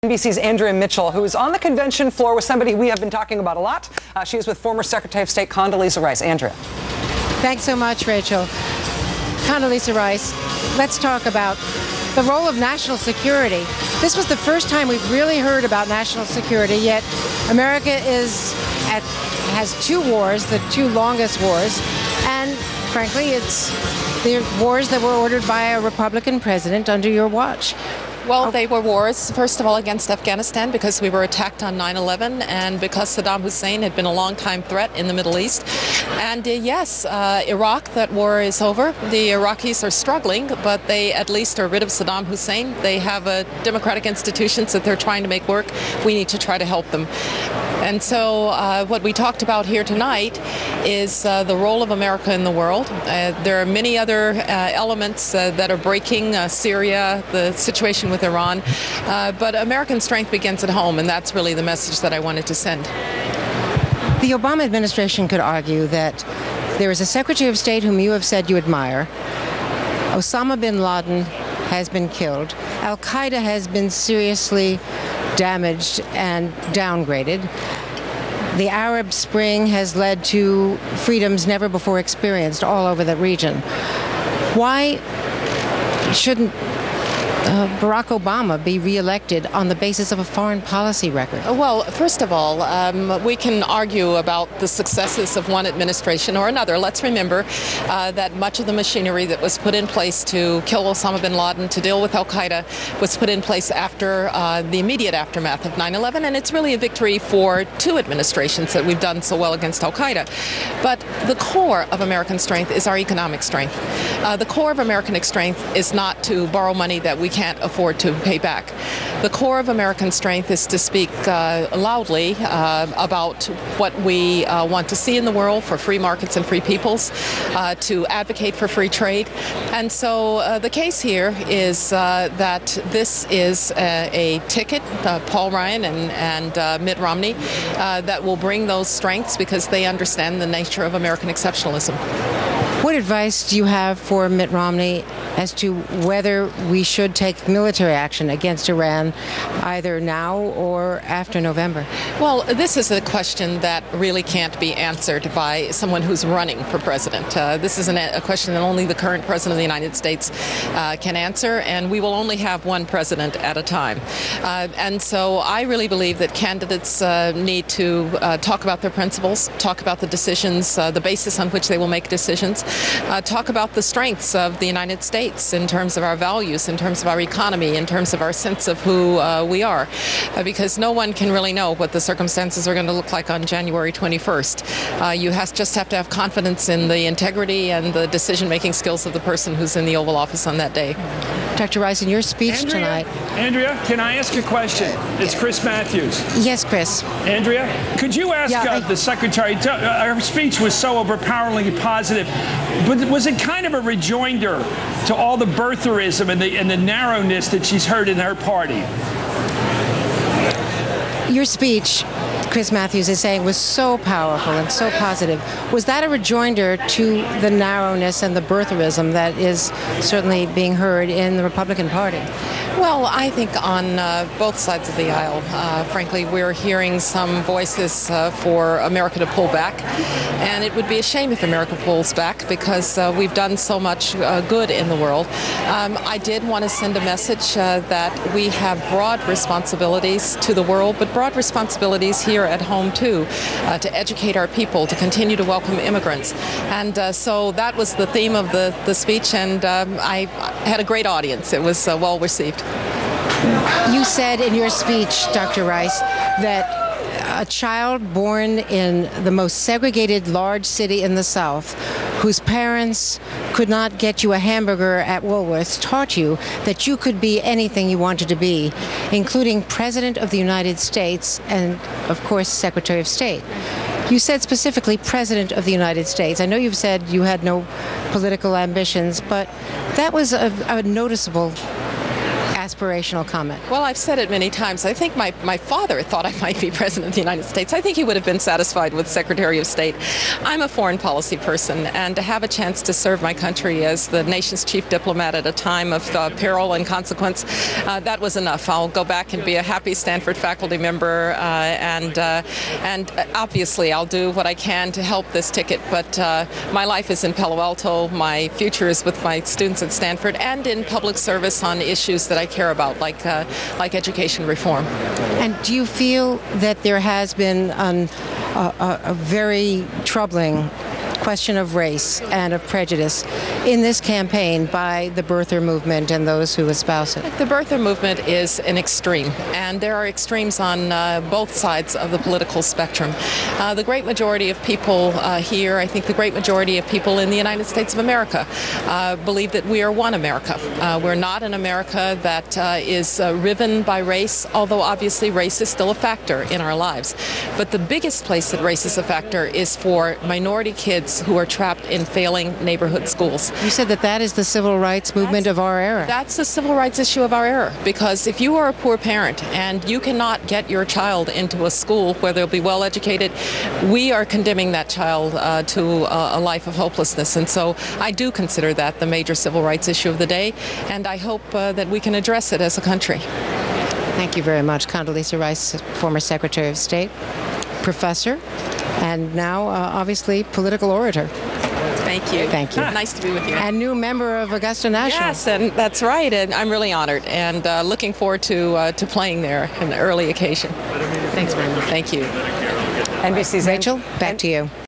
NBC's Andrea Mitchell, who is on the convention floor with somebody we have been talking about a lot. She is with former Secretary of State Condoleezza Rice. Andrea. Thanks so much, Rachel. Condoleezza Rice, let's talk about the role of national security. This was the first time we've really heard about national security, yet America has two wars, the two longest wars, and frankly, it's the wars that were ordered by a Republican president under your watch. Well, they were wars, first of all, against Afghanistan because we were attacked on 9/11 and because Saddam Hussein had been a long-time threat in the Middle East. And yes, Iraq, that war is over. The Iraqis are struggling, but they at least are rid of Saddam Hussein. They have democratic institutions that they're trying to make work. We need to try to help them. And so what we talked about here tonight is the role of America in the world. There are many other elements that are breaking, Syria, the situation with Iran, but American strength begins at home, and that's really the message that I wanted to send. The Obama administration could argue that there is a Secretary of State whom you have said you admire. Osama bin Laden has been killed. Al-Qaeda has been seriously damaged and downgraded. The Arab Spring has led to freedoms never before experienced all over the region. Why shouldn't Barack Obama be reelected on the basis of a foreign policy record? Well, first of all, we can argue about the successes of one administration or another. Let's remember that much of the machinery that was put in place to kill Osama bin Laden, to deal with Al-Qaeda, was put in place after the immediate aftermath of 9/11, and it's really a victory for two administrations that we've done so well against Al-Qaeda. But the core of American strength is our economic strength. The core of American strength is not to borrow money that we can't afford to pay back. The core of American strength is to speak loudly about what we want to see in the world for free markets and free peoples, to advocate for free trade. And so the case here is that this is a ticket, Paul Ryan and Mitt Romney, that will bring those strengths because they understand the nature of American exceptionalism. What advice do you have for Mitt Romney as to whether we should take military action against Iran either now or after November? Well, this is a question that really can't be answered by someone who's running for president. This is a question that only the current president of the United States can answer, and we will only have one president at a time. And so I really believe that candidates need to talk about their principles, talk about the decisions, the basis on which they will make decisions, talk about the strengths of the United States in terms of our values, in terms of our economy, in terms of our sense of who we are, because no one can really know what the circumstances are going to look like on January 21st. You just have to have confidence in the integrity and the decision-making skills of the person who's in the Oval Office on that day. Dr. Rice, in your speech tonight... Andrea, can I ask a question? It's Chris Matthews. Yes, Chris. Andrea, could you ask the Secretary, her speech was so overpoweringly positive, but was it kind of a rejoinder to all the birtherism and the narrowness that she's heard in her party? Your speech, Chris Matthews is saying, was so powerful and so positive. Was that a rejoinder to the narrowness and the birtherism that is certainly being heard in the Republican Party? Well, I think on both sides of the aisle, frankly, we're hearing some voices for America to pull back. And it would be a shame if America pulls back because we've done so much good in the world. I did want to send a message that we have broad responsibilities to the world, but broad responsibilities here at home too, to educate our people, to continue to welcome immigrants. And so that was the theme of the speech, and I had a great audience. It was well received. You said in your speech, Dr. Rice, that a child born in the most segregated large city in the South, whose parents could not get you a hamburger at Woolworths, taught you that you could be anything you wanted to be, including President of the United States and, of course, Secretary of State. You said specifically President of the United States. I know you've said you had no political ambitions, but that was a noticeable aspirational comment? Well, I've said it many times. I think my father thought I might be President of the United States. I think he would have been satisfied with Secretary of State. I'm a foreign policy person, and to have a chance to serve my country as the nation's chief diplomat at a time of peril and consequence, that was enough. I'll go back and be a happy Stanford faculty member, and obviously I'll do what I can to help this ticket, but my life is in Palo Alto. My future is with my students at Stanford and in public service on issues that I care about, like education reform. And do you feel that there has been a very troubling question of race and of prejudice in this campaign by the birther movement and those who espouse it? The birther movement is an extreme, and there are extremes on both sides of the political spectrum. The great majority of people here, I think the great majority of people in the United States of America, believe that we are one America. We're not an America that is riven by race, although obviously race is still a factor in our lives. But the biggest place that race is a factor is for minority kids who are trapped in failing neighborhood schools. You said that is the civil rights movement of our era. That's the civil rights issue of our era, because if you are a poor parent and you cannot get your child into a school where they'll be well educated, we are condemning that child to a life of hopelessness. And so I do consider that the major civil rights issue of the day, and I hope that we can address it as a country. Thank you very much, Condoleezza Rice, former Secretary of State, professor, and now obviously political orator. Thank you. Thank you. Nice to be with you. And new member of Augusta National. Yes, and that's right. And I'm really honored and looking forward to playing there on an early occasion. Thanks very much. Thank you. NBC's Rachel, back to you.